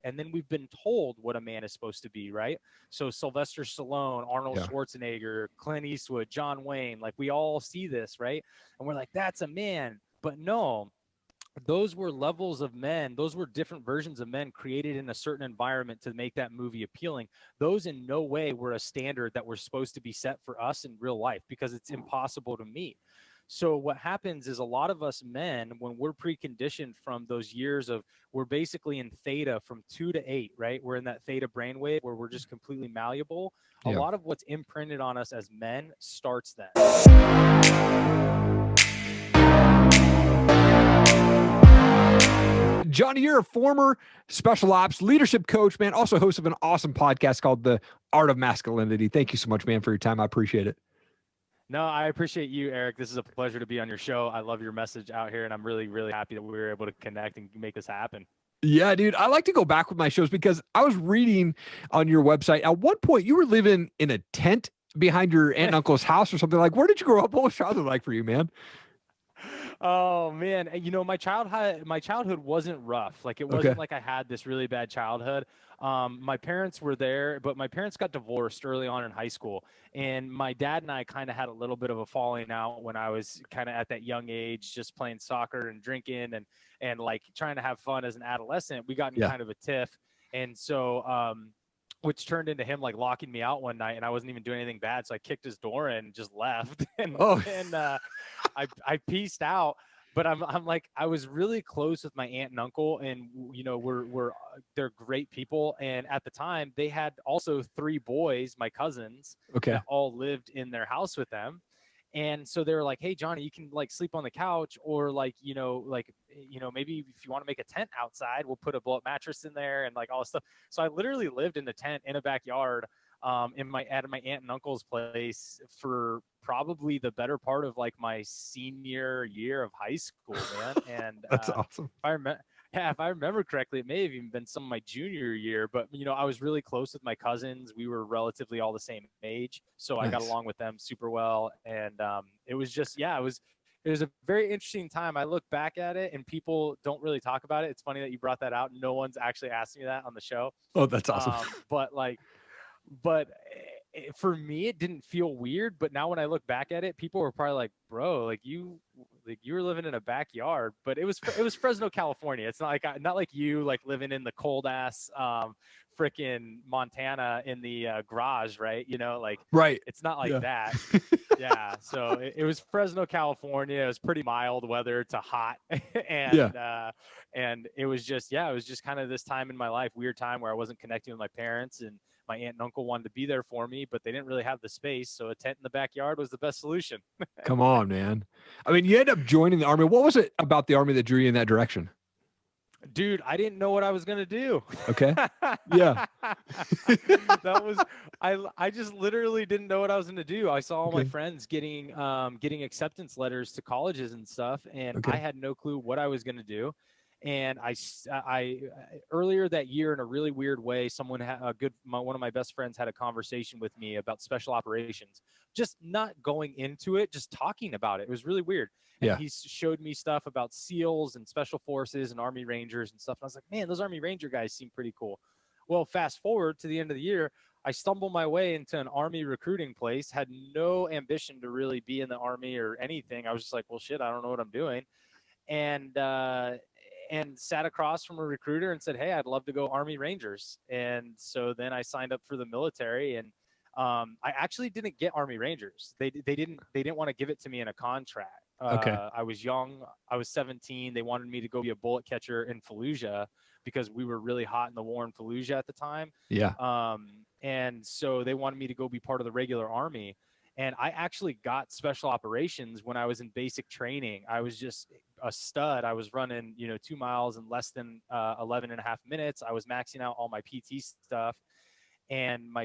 And then we've been told what a man is supposed to be, right? So Sylvester Stallone, Arnold Schwarzenegger, Clint Eastwood, John Wayne, like we all see this, right? And we're like, that's a man. But no, those were levels of men. Those were different versions of men created in a certain environment to make that movie appealing. Those in no way were a standard that were supposed to be set for us in real life, because it's impossible to meet. So what happens is a lot of us men, when we're preconditioned from those years of, we're basically in theta from 2 to 8, right? We're in that theta brainwave where we're just completely malleable. A lot of what's imprinted on us as men starts then. Johnny, you're a former special ops leadership coach, man, also host of an awesome podcast called The Art of Masculinity. Thank you so much, man, for your time. I appreciate it. No, I appreciate you, Erik. This is a pleasure to be on your show. I love your message out here, and I'm really, really happy that we were able to connect and make this happen. Yeah, dude. I like to go back with my shows because I was reading on your website. At one point, you were living in a tent behind your aunt and uncle's house or something. Like, where did you grow up? What was childhood like for you, man? Oh man, you know, my childhood wasn't rough. Like, it wasn't like I had this really bad childhood. My parents were there, but my parents got divorced early on in high school, and my dad and I kind of had a little bit of a falling out when I was kind of at that young age, just playing soccer and drinking and like trying to have fun as an adolescent. We got in kind of a tiff, and so which turned into him like locking me out one night, and I wasn't even doing anything bad. So I kicked his door in and just left. And I pieced out. But I'm like, I was really close with my aunt and uncle, and you know, they're great people. And at the time, they had also 3 boys, my cousins, that all lived in their house with them. And so they were like, hey, Johnny, you can like sleep on the couch, or like, maybe if you want to make a tent outside, we'll put a blow up mattress in there and like all this stuff. So I literally lived in the tent in a backyard at my aunt and uncle's place for probably the better part of like my senior year of high school, man. And that's awesome. If I remember correctly, it may have even been some of my junior year, but you know, I was really close with my cousins. We were relatively all the same age, so I got along with them super well. And it was just, it was a very interesting time. I look back at it and people don't really talk about it. It's funny that you brought that out. No one's actually asked me that on the show. Oh, that's awesome. But for me, it didn't feel weird. But now when I look back at it, people were probably like, bro, like you were living in a backyard. But it was Fresno, California. It's not like you like living in the cold ass freaking Montana in the garage, right? You know, like, right. It's not like that. Yeah. So it was Fresno, California. It was pretty mild weather to hot. And it was just kind of this time in my life, weird time where I wasn't connecting with my parents, and my aunt and uncle wanted to be there for me, but they didn't really have the space. So a tent in the backyard was the best solution. Come on, man. I mean, you ended up joining the Army. What was it about the Army that drew you in that direction? Dude, I didn't know what I was going to do. Okay. Yeah. I just literally didn't know what I was going to do. I saw all my friends getting acceptance letters to colleges and stuff, and I had no clue what I was going to do. And I earlier that year, in a really weird way, someone one of my best friends had a conversation with me about special operations, just not going into it, just talking about it. It was really weird. And he showed me stuff about SEALs and Special Forces and Army Rangers and stuff. And I was like, man, those Army Ranger guys seem pretty cool. Well, fast forward to the end of the year, I stumbled my way into an Army recruiting place, had no ambition to really be in the Army or anything. I was just like, well, shit, I don't know what I'm doing. And sat across from a recruiter and said, hey, I'd love to go Army Rangers. And so then I signed up for the military, and I actually didn't get Army Rangers. They didn't want to give it to me in a contract. I was young. I was 17. They wanted me to go be a bullet catcher in Fallujah because we were really hot in the war in Fallujah at the time. Yeah. And so they wanted me to go be part of the regular Army. And I actually got special operations when I was in basic training. I was just a stud. I was running, 2 miles in less than 11 and a half minutes. I was maxing out all my PT stuff. And one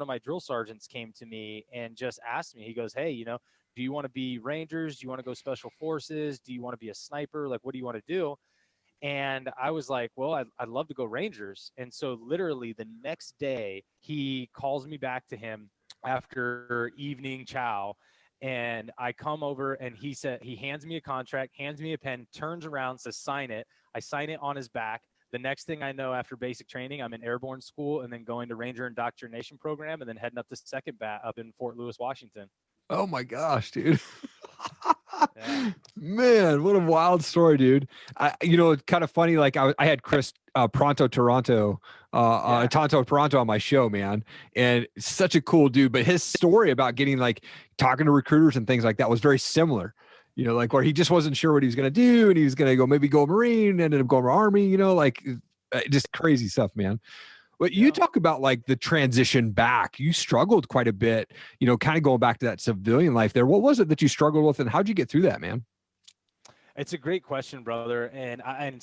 of my drill sergeants came to me and just asked me, he goes, hey, do you want to be Rangers? Do you want to go Special Forces? Do you want to be a sniper? Like, what do you want to do? And I was like, well, I'd love to go Rangers. And so literally the next day, he calls me back to him after evening chow, and I come over, and he hands me a contract, hands me a pen, turns around, says, sign it. I sign it on his back. The next thing I know, after basic training, I'm in airborne school and then going to Ranger indoctrination program and then heading up to second bat up in Fort Lewis, Washington. Oh my gosh, dude. Yeah. Man, what a wild story, dude. It's kind of funny. Like I had Chris Tonto Toronto on my show, man. And such a cool dude. But his story about getting like talking to recruiters and things like that was very similar. Like where he just wasn't sure what he was going to do. And he was going to maybe go Marine, ended up going Army, just crazy stuff, man. But you talk about like the transition back. You struggled quite a bit, kind of going back to that civilian life there. What was it that you struggled with and how'd you get through that, man? It's a great question, brother. And I'm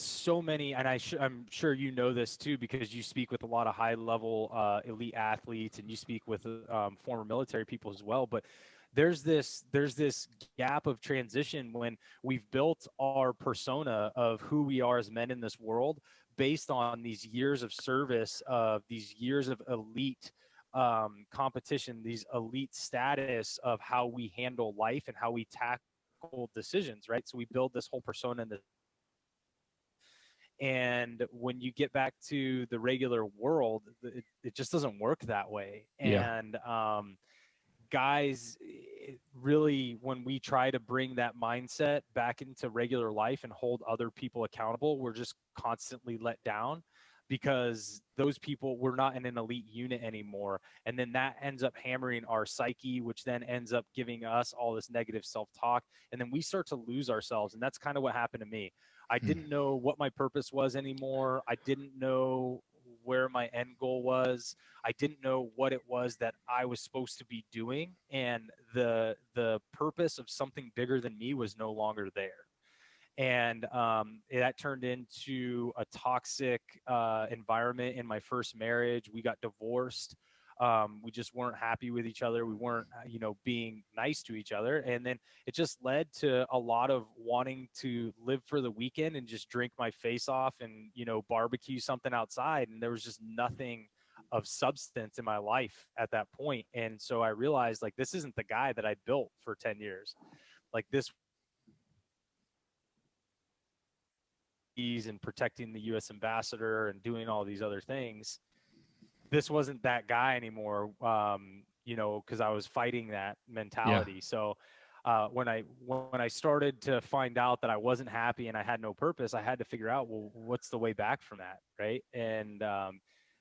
sure you know this too, because you speak with a lot of high level elite athletes and you speak with former military people as well. But there's this gap of transition when we've built our persona of who we are as men in this world based on these years of service, of these years of elite competition, these elite status of how we handle life and how we tackle decisions, right? So we build this whole persona and when you get back to the regular world, it just doesn't work that way. And guys, really, when we try to bring that mindset back into regular life and hold other people accountable, we're just constantly let down because those people, we're not in an elite unit anymore. And then that ends up hammering our psyche, which then ends up giving us all this negative self-talk. And then we start to lose ourselves. And that's kind of what happened to me. I didn't know what my purpose was anymore. I didn't know where my end goal was. I didn't know what it was that I was supposed to be doing. And the purpose of something bigger than me was no longer there. And that turned into a toxic environment in my first marriage. We got divorced. We just weren't happy with each other. We weren't, being nice to each other. And then it just led to a lot of wanting to live for the weekend and just drink my face off and, barbecue something outside. And there was just nothing of substance in my life at that point. And so I realized like, this isn't the guy that I built for 10 years. Like this and protecting the U.S. ambassador and doing all these other things. This wasn't that guy anymore, because I was fighting that mentality. So when I started to find out that I wasn't happy and I had no purpose, I had to figure out, well, what's the way back from that, right? And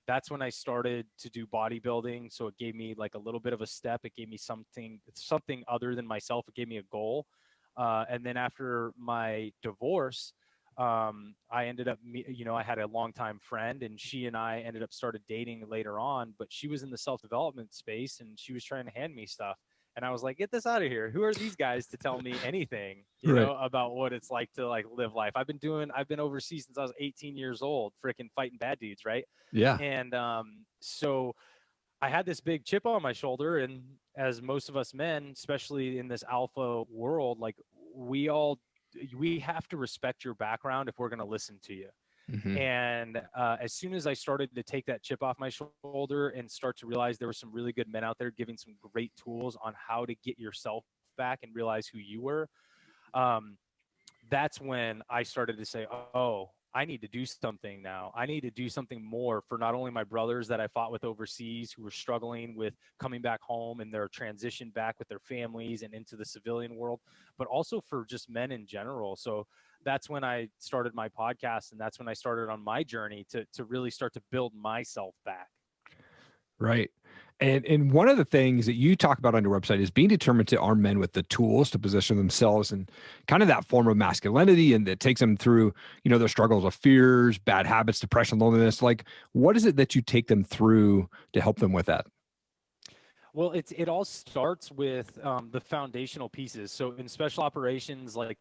that's when I started to do bodybuilding. So it gave me like a little bit of a step. It gave me something other than myself. It gave me a goal. And then after my divorce, I ended up, I had a longtime friend and she and I ended up started dating later on, but she was in the self-development space and she was trying to hand me stuff. And I was like, get this out of here. Who are these guys to tell me anything, about what it's like to like live life? I've been overseas since I was 18 years old, freaking fighting bad dudes. Right. Yeah. And, so I had this big chip on my shoulder, and as most of us men, especially in this alpha world, like we have to respect your background if we're going to listen to you. Mm-hmm. And as soon as I started to take that chip off my shoulder and start to realize there were some really good men out there giving some great tools on how to get yourself back and realize who you were, that's when I started to say, oh, I need to do something now. I need to do something more for not only my brothers that I fought with overseas who were struggling with coming back home and their transition back with their families and into the civilian world, but also for just men in general. So that's when I started my podcast, and that's when I started on my journey to really start to build myself back. Right. And one of the things that you talk about on your website is being determined to arm men with the tools to position themselves in kind of that form of masculinity, and that takes them through, their struggles of fears, bad habits, depression, loneliness. Like, what is it that you take them through to help them with that? Well, it all starts with the foundational pieces. So in special operations, like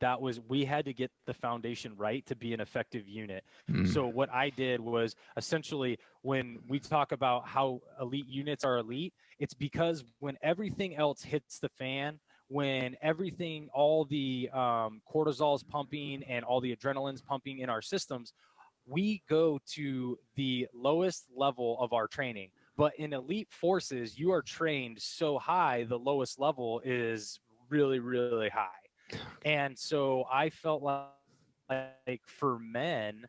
we had to get the foundation right to be an effective unit. So what I did was essentially, when we talk about how elite units are elite, it's because when everything else hits the fan, when all the cortisol is pumping and all the adrenaline's pumping in our systems, we go to the lowest level of our training. But in elite forces, you are trained so high, the lowest level is really, really high. And so I felt like for men,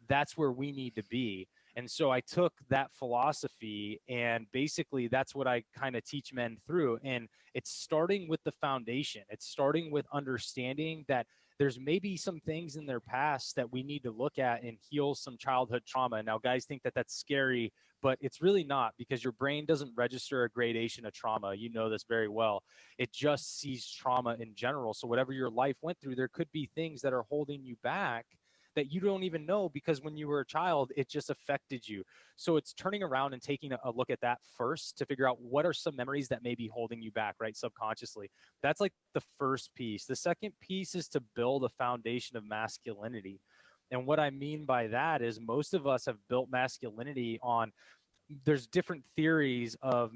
that's where we need to be. And so I took that philosophy, and basically that's what I kind of teach men through. And it's starting with the foundation. It's starting with understanding that there's maybe some things in their past that we need to look at and heal some childhood trauma. Now, guys think that that's scary, but it's really not, because your brain doesn't register a gradation of trauma. You know this very well. It just sees trauma in general. So whatever your life went through, there could be things that are holding you back that you don't even know, because when you were a child, it just affected you. So it's turning around and taking a look at that first to figure out what are some memories that may be holding you back, right? Subconsciously. That's like the first piece. The second piece is to build a foundation of masculinity. And what I mean by that is most of us have built masculinity on, there's different theories of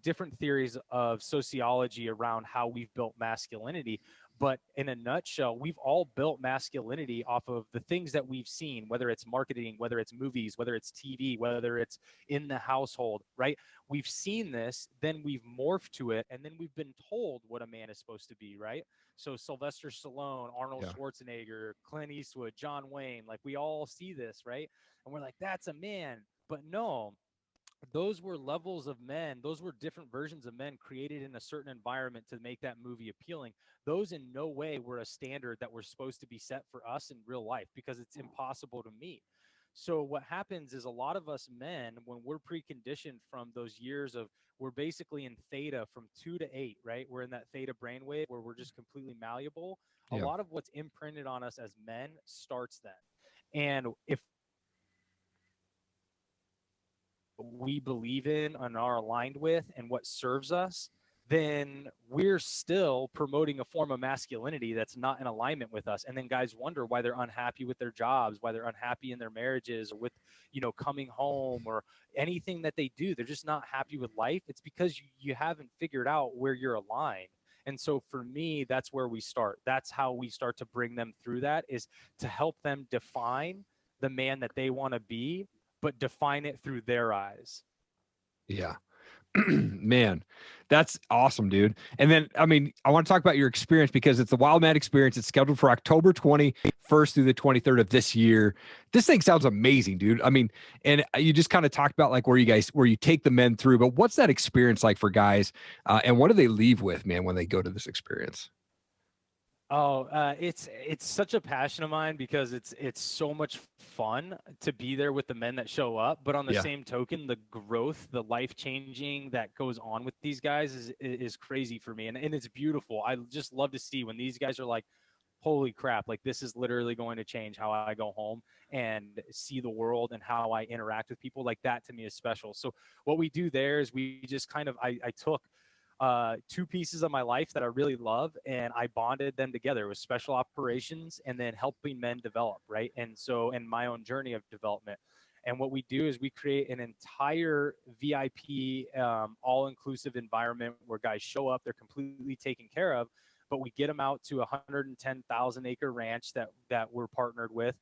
different theories of sociology around how we've built masculinity. But in a nutshell, we've all built masculinity off of the things that we've seen, whether it's marketing, whether it's movies, whether it's TV, whether it's in the household, right? We've seen this, then we've morphed to it, and then we've been told what a man is supposed to be, right? So Sylvester Stallone, Arnold Schwarzenegger, Clint Eastwood, John Wayne, like we all see this, right? And we're like, that's a man. But no, those were levels of men. Those were different versions of men created in a certain environment to make that movie appealing. Those in no way were a standard that were supposed to be set for us in real life, because it's impossible to meet. So what happens is a lot of us men, when we're preconditioned from those years of, we're basically in theta from 2 to 8, right? We're in that theta brainwave where we're just completely malleable. A lot of what's imprinted on us as men starts then. And if we believe in and are aligned with and what serves us, then we're still promoting a form of masculinity that's not in alignment with us. And then guys wonder why they're unhappy with their jobs, why they're unhappy in their marriages, or with, coming home, or anything that they do. They're just not happy with life. It's because you haven't figured out where you're aligned. And so for me, that's where we start. That's how we start to bring them through that, is to help them define the man that they want to be, but define it through their eyes. Yeah. Man, that's awesome, dude. And then, I mean, I want to talk about your experience, because it's the Wild Man experience. It's scheduled for October 21st through the 23rd of this year. This thing sounds amazing, dude. I mean, and you just kind of talked about like where you take the men through, but what's that experience like for guys? And what do they leave with, man, when they go to this experience? Oh, it's such a passion of mine, because it's so much fun to be there with the men that show up. But on the same token, the growth, the life changing that goes on with these guys is crazy for me, and it's beautiful. I just love to see when these guys are like, holy crap, like this is literally going to change how I go home and see the world and how I interact with people. Like that to me is special. So what we do there is we just kind of, I took two pieces of my life that I really love, and I bonded them together with special operations and then helping men develop, right? And so, in my own journey of development. And what we do is we create an entire VIP, all-inclusive environment where guys show up, they're completely taken care of, but we get them out to a 110,000 acre ranch that we're partnered with.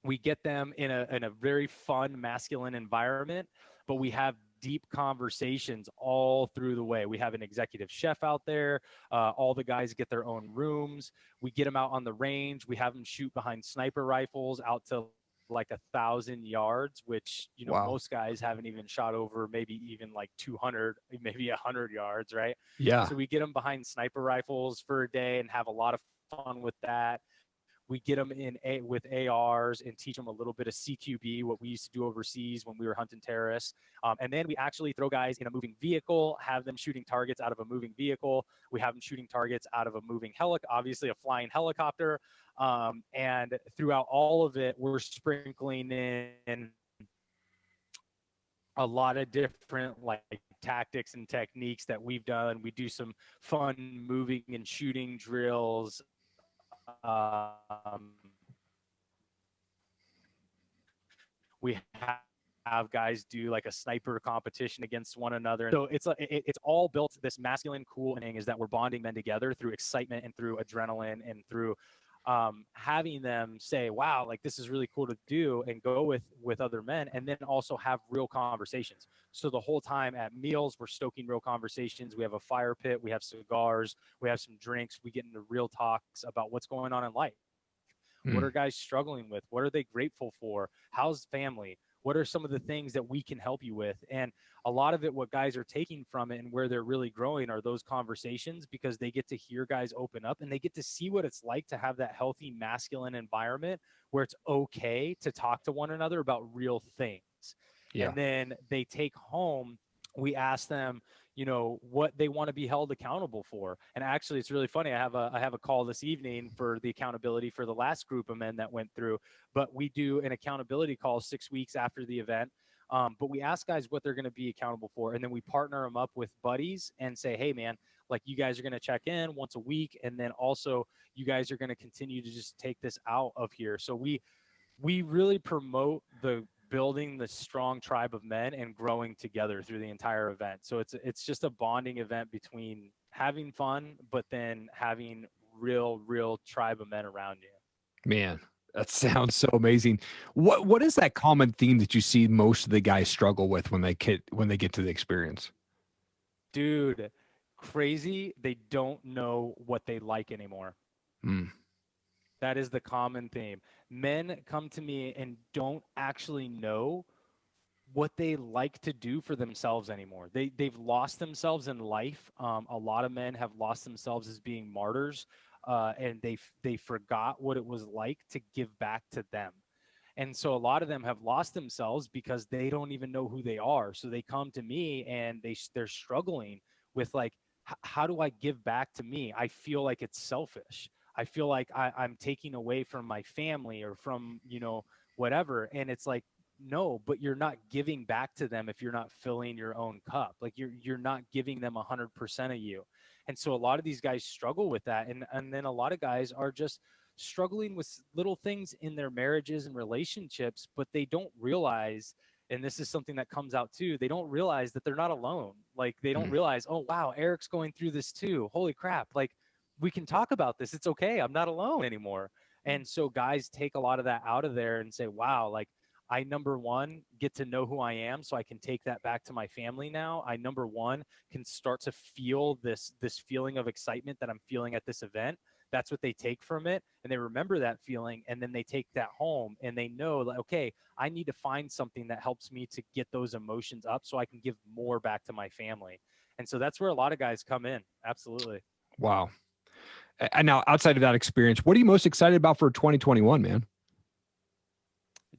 We get them in a very fun, masculine environment, but we have deep conversations all through the way. We have an executive chef out there. All the guys get their own rooms. We get them out on the range. We have them shoot behind sniper rifles out to like 1,000 yards, which, most guys haven't even shot over, maybe even like 200, maybe 100 yards, right? Yeah. So we get them behind sniper rifles for a day and have a lot of fun with that. We get them with ARs and teach them a little bit of CQB, what we used to do overseas when we were hunting terrorists. And then we actually throw guys in a moving vehicle, have them shooting targets out of a moving vehicle. We have them shooting targets out of a moving obviously a flying helicopter. And throughout all of it, we're sprinkling in a lot of different like tactics and techniques that we've done. We do some fun moving and shooting drills. We have guys do like a sniper competition against one another. So it's all built, this masculine cool thing is that we're bonding men together through excitement and through adrenaline and through having them say, wow, like this is really cool to do, and go with other men, and then also have real conversations. So the whole time at meals, we're stoking real conversations. We have a fire pit, we have cigars, we have some drinks, we get into real talks about what's going on in life. What are guys struggling with? What are they grateful for? How's family? What are some of the things that we can help you with? And a lot of it, what guys are taking from it and where they're really growing are those conversations, because they get to hear guys open up and they get to see what it's like to have that healthy masculine environment where it's okay to talk to one another about real things. Yeah. And then they take home, we ask them, what they want to be held accountable for. And actually, it's really funny. I have a call this evening for the accountability for the last group of men that went through, but we do an accountability call 6 weeks after the event. But we ask guys what they're going to be accountable for. And then we partner them up with buddies and say, hey man, like you guys are going to check in once a week. And then also you guys are going to continue to just take this out of here. So we really promote the building the strong tribe of men and growing together through the entire event. So it's just a bonding event between having fun, but then having real tribe of men around you. Man, that sounds so amazing. What is that common theme that you see most of the guys struggle with when they get to the experience? Dude, crazy. They don't know what they like anymore. That is the common theme. Men come to me and don't actually know what they like to do for themselves anymore. They've lost themselves in life. A lot of men have lost themselves as being martyrs, and they forgot what it was like to give back to them. And so a lot of them have lost themselves because they don't even know who they are. So they come to me and they're struggling with like, how do I give back to me? I feel like it's selfish. I feel like I'm taking away from my family or from, whatever. And it's like, no, but you're not giving back to them if you're not filling your own cup. Like you're not giving them 100% of you. And so a lot of these guys struggle with that. And then a lot of guys are just struggling with little things in their marriages and relationships, but they don't realize, and this is something that comes out too, they don't realize that they're not alone. Like they don't realize, oh, wow, Erik's going through this too. Holy crap. Like, we can talk about this. It's okay. I'm not alone anymore. And so guys take a lot of that out of there and say, wow, like I, number one, get to know who I am so I can take that back to my family now. I, number one, can start to feel this feeling of excitement that I'm feeling at this event. That's what they take from it. And they remember that feeling. And then they take that home and they know, like, okay, I need to find something that helps me to get those emotions up so I can give more back to my family. And so that's where a lot of guys come in. Absolutely. Wow. And now, outside of that experience, what are you most excited about for 2021, man?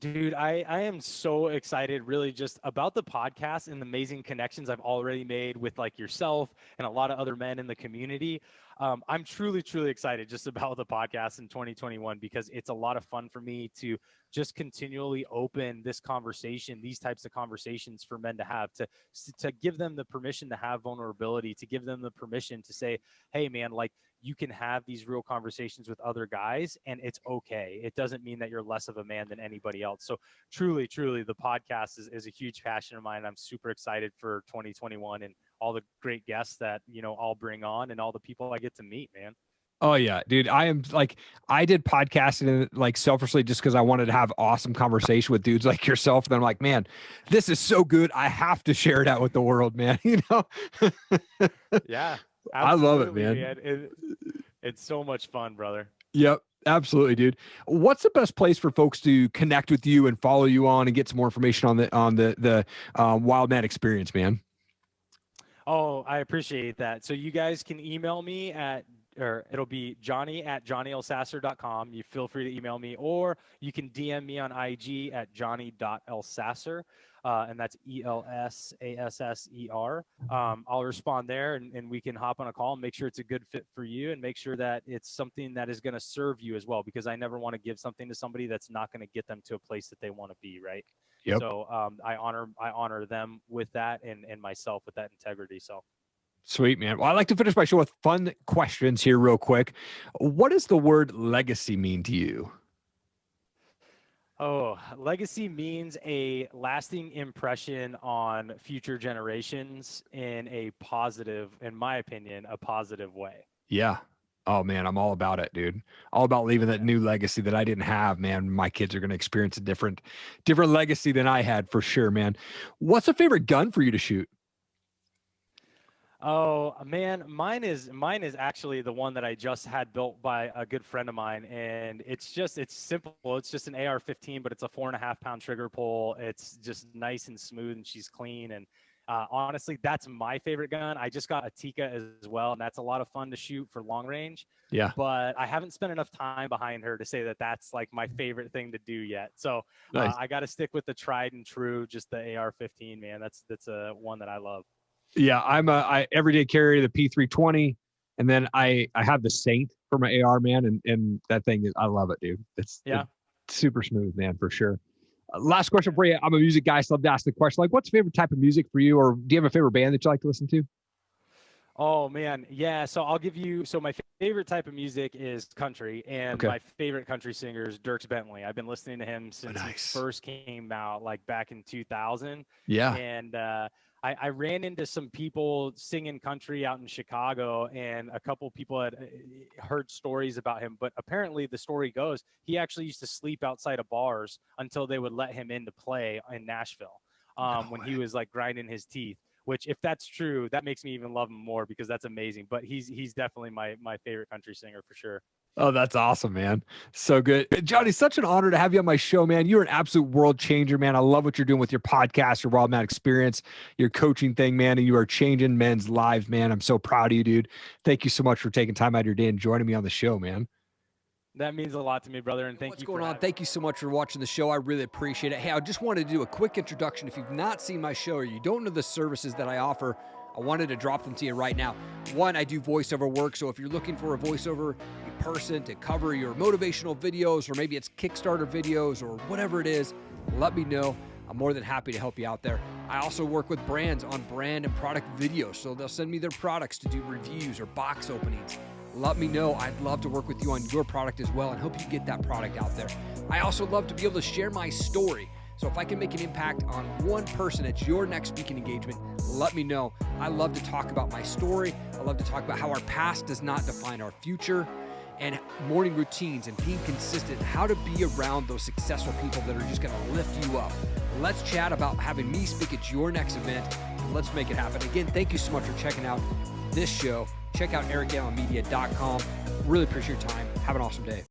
Dude, I am so excited really just about the podcast and the amazing connections I've already made with like yourself and a lot of other men in the community. I'm truly excited just about the podcast in 2021 because it's a lot of fun for me to just continually open this conversation, these types of conversations for men to have, to give them the permission to have vulnerability, to give them the permission to say, hey man, like you can have these real conversations with other guys and it's okay. It doesn't mean that you're less of a man than anybody else. So truly, the podcast is a huge passion of mine. I'm super excited for 2021 and all the great guests that, I'll bring on and all the people I get to meet, man. Oh yeah, dude. I did podcasting like selfishly just because I wanted to have awesome conversation with dudes like yourself. And I'm like, man, this is so good. I have to share it out with the world, man. Yeah. I love it, man. It's so much fun, brother. Yep. Absolutely, dude. What's the best place for folks to connect with you and follow you on and get some more information on the Wild Man experience, man? Oh, I appreciate that. So you guys can email me or it'll be johnny@johnnyelsasser.com. You feel free to email me, or you can DM me on IG at johnny.elsasser. And that's ELSASSER. I'll respond there and we can hop on a call and make sure it's a good fit for you and make sure that it's something that is going to serve you as well, because I never want to give something to somebody that's not going to get them to a place that they want to be. Right. Yep. So I honor them with that and myself with that integrity. So. Sweet, man. Well, I like to finish my show with fun questions here real quick. What does the word legacy mean to you? Oh, legacy means a lasting impression on future generations in a positive, in my opinion, a positive way. Yeah. Oh man, I'm all about it, dude. All about leaving that new legacy that I didn't have, man. My kids are going to experience a different legacy than I had for sure, man. What's a favorite gun for you to shoot? Oh man, mine is actually the one that I just had built by a good friend of mine, and it's simple. It's just an AR-15, but it's a 4.5 pound trigger pull. It's just nice and smooth, and she's clean. And honestly, that's my favorite gun. I just got a Tika as well, and that's a lot of fun to shoot for long range. Yeah. But I haven't spent enough time behind her to say that that's like my favorite thing to do yet. So Nice. I got to stick with the tried and true, just the AR-15, man. That's a one that I love. Yeah, I everyday carry the P320, and then I have the Saint for my AR, man, and that thing is, I love it, dude. It's super smooth, man, for sure. Last question for you. I'm a music guy, so I'd love to ask the question, like, what's the favorite type of music for you, or do you have a favorite band that you like to listen to? Oh man, yeah. So I'll give you. So my favorite type of music is country, and my favorite country singer is Dierks Bentley. I've been listening to him since he first came out, like back in 2000. Yeah. And I ran into some people singing country out in Chicago, and a couple people had heard stories about him. But apparently, the story goes he actually used to sleep outside of bars until they would let him in to play in Nashville when he was like grinding his teeth. Which, if that's true, that makes me even love him more because that's amazing. But he's definitely my favorite country singer for sure. Oh, that's awesome, man. So good. Johnny, such an honor to have you on my show, man. You're an absolute world changer, man. I love what you're doing with your podcast, your Wild Man Experience, your coaching thing, man. And you are changing men's lives, man. I'm so proud of you, dude. Thank you so much for taking time out of your day and joining me on the show, man. That means a lot to me, brother, and thank you. What's going on? Thank you so much for watching the show. I really appreciate it. Hey, I just wanted to do a quick introduction. If you've not seen my show or you don't know the services that I offer, I wanted to drop them to you right now. One, I do voiceover work, so if you're looking for a voiceover person to cover your motivational videos, or maybe it's Kickstarter videos or whatever it is, let me know. I'm more than happy to help you out there. I also work with brands on brand and product videos, so they'll send me their products to do reviews or box openings. Let me know. I'd love to work with you on your product as well and help you get that product out there. I also love to be able to share my story. So if I can make an impact on one person at your next speaking engagement, let me know. I love to talk about my story. I love to talk about how our past does not define our future, and morning routines and being consistent, how to be around those successful people that are just going to lift you up. Let's chat about having me speak at your next event. Let's make it happen. Again, thank you so much for checking out this show. Check out erikallenmedia.com. Really appreciate your time. Have an awesome day.